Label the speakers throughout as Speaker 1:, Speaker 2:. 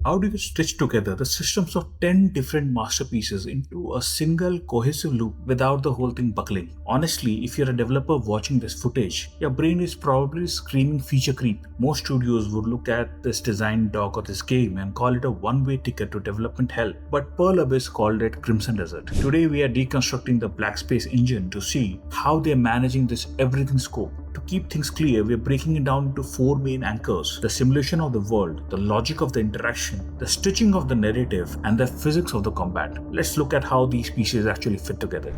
Speaker 1: How do you stitch together the systems of 10 different masterpieces into a single cohesive loop without the whole thing buckling? Honestly, if you're a developer watching this footage, your brain is probably screaming feature creep. Most studios would look at this design doc or this game and call it a one-way ticket to development hell, but Pearl Abyss called it Crimson Desert. Today we are deconstructing the BlackSpace Engine to see how they're managing this everything scope. To keep things clear, we're breaking it down into 4 main anchors: the simulation of the world, the logic of the interaction, the stitching of the narrative, and the physics of the combat. Let's look at how these pieces actually fit together.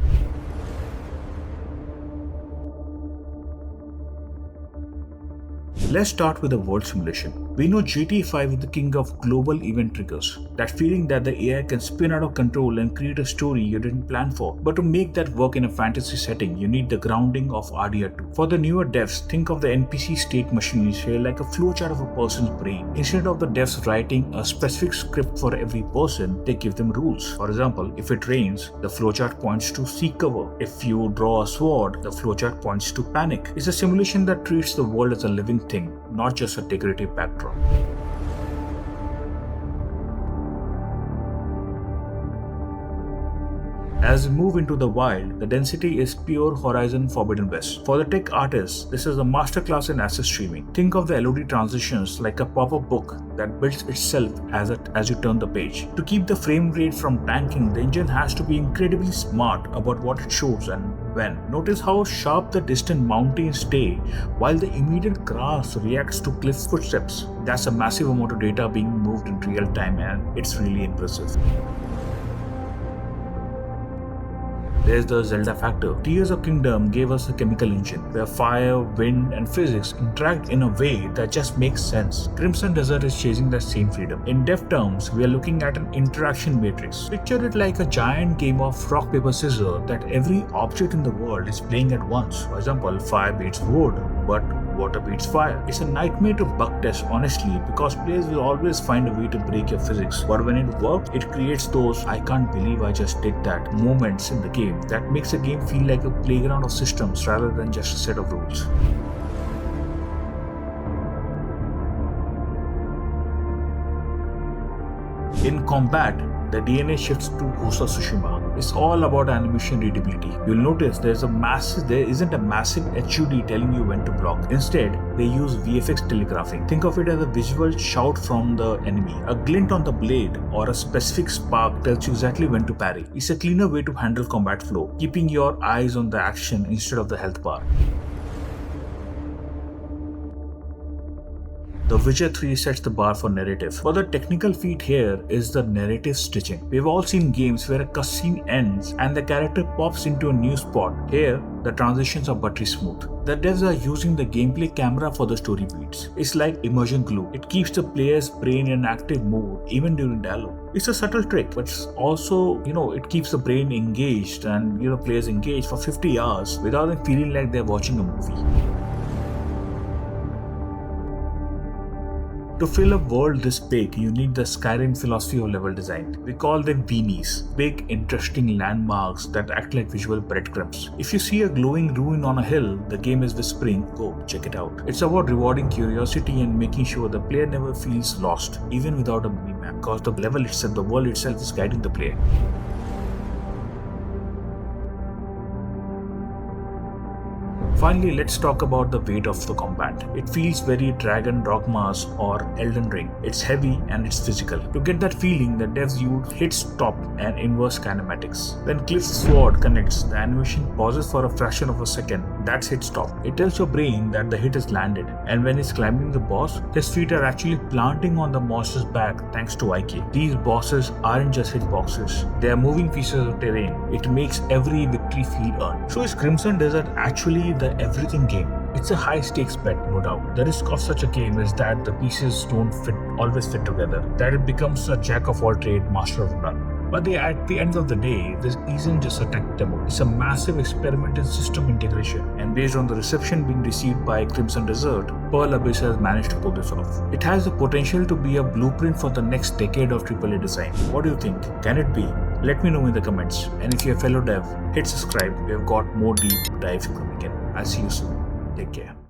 Speaker 1: Let's start with the world simulation. We know GTA 5 is the king of global event triggers. That feeling that the AI can spin out of control and create a story you didn't plan for. But to make that work in a fantasy setting, you need the grounding of RDR2. For the newer devs, think of the NPC state machines here like a flowchart of a person's brain. Instead of the devs writing a specific script for every person, they give them rules. For example, if it rains, the flowchart points to seek cover. If you draw a sword, the flowchart points to panic. It's a simulation that treats the world as a living thing, not just a decorative backdrop. As we move into the wild, the density is pure Horizon Forbidden West. For the tech artists, this is a masterclass in asset streaming. Think of the LOD transitions like a pop-up book that builds itself as you turn the page. To keep the frame rate from tanking, the engine has to be incredibly smart about what it shows and when. Notice how sharp the distant mountains stay while the immediate grass reacts to Cliff's footsteps. That's a massive amount of data being moved in real time, and it's really impressive. There's the Zelda factor. Tears of Kingdom gave us a chemical engine where fire, wind, and physics interact in a way that just makes sense. Crimson Desert is chasing that same freedom. In dev terms, we are looking at an interaction matrix. Picture it like a giant game of rock, paper, scissors that every object in the world is playing at once. For example, fire beats wood, but water beats fire. It's a nightmare to bug test, honestly, because players will always find a way to break your physics. But when it works, it creates those "I can't believe I just did that" moments in the game that makes a game feel like a playground of systems rather than just a set of rules. In combat, the DNA shifts to Ghost of Tsushima. It's all about animation readability. You'll notice there isn't a massive HUD telling you when to block. Instead, they use VFX telegraphing. Think of it as a visual shout from the enemy. A glint on the blade or a specific spark tells you exactly when to parry. It's a cleaner way to handle combat flow, keeping your eyes on the action instead of the health bar. The Witcher 3 sets the bar for narrative. But the technical feat here is the narrative stitching. We've all seen games where a cutscene ends and the character pops into a new spot. Here, the transitions are buttery smooth. The devs are using the gameplay camera for the story beats. It's like immersion glue. It keeps the player's brain in active mode even during dialogue. It's a subtle trick, but it's also, it keeps the brain engaged and, players engaged for 50 hours without them feeling like they're watching a movie. To fill a world this big, you need the Skyrim philosophy of level design. We call them beanies, big, interesting landmarks that act like visual breadcrumbs. If you see a glowing ruin on a hill, the game is whispering, go, check it out. It's about rewarding curiosity and making sure the player never feels lost, even without a minimap, because the world itself is guiding the player. Finally, let's talk about the weight of the combat. It feels very Dragon Dogmas or Elden Ring. It's heavy and it's physical. To get that feeling, the devs use hit stop and inverse kinematics. When Cliff's sword connects, the animation pauses for a fraction of a second. That's hit stop. It tells your brain that the hit is landed. And when he's climbing the boss, his feet are actually planting on the monster's back thanks to IK. These bosses aren't just hitboxes. They are moving pieces of terrain. It makes every victory feel earned. So is Crimson Desert actually the everything game? It's a high stakes bet, no doubt. The risk of such a game is that the pieces don't always fit together, that it becomes a jack of all trade, master of none. But at the end of the day, this isn't just a tech demo. It's a massive experiment in system integration. And based on the reception being received by Crimson Desert, Pearl Abyss has managed to pull this off. It has the potential to be a blueprint for the next decade of AAA design. What do you think? Can it be? Let me know in the comments. And if you're a fellow dev, hit subscribe. We have got more deep dives coming in. I'll see you soon. Take care.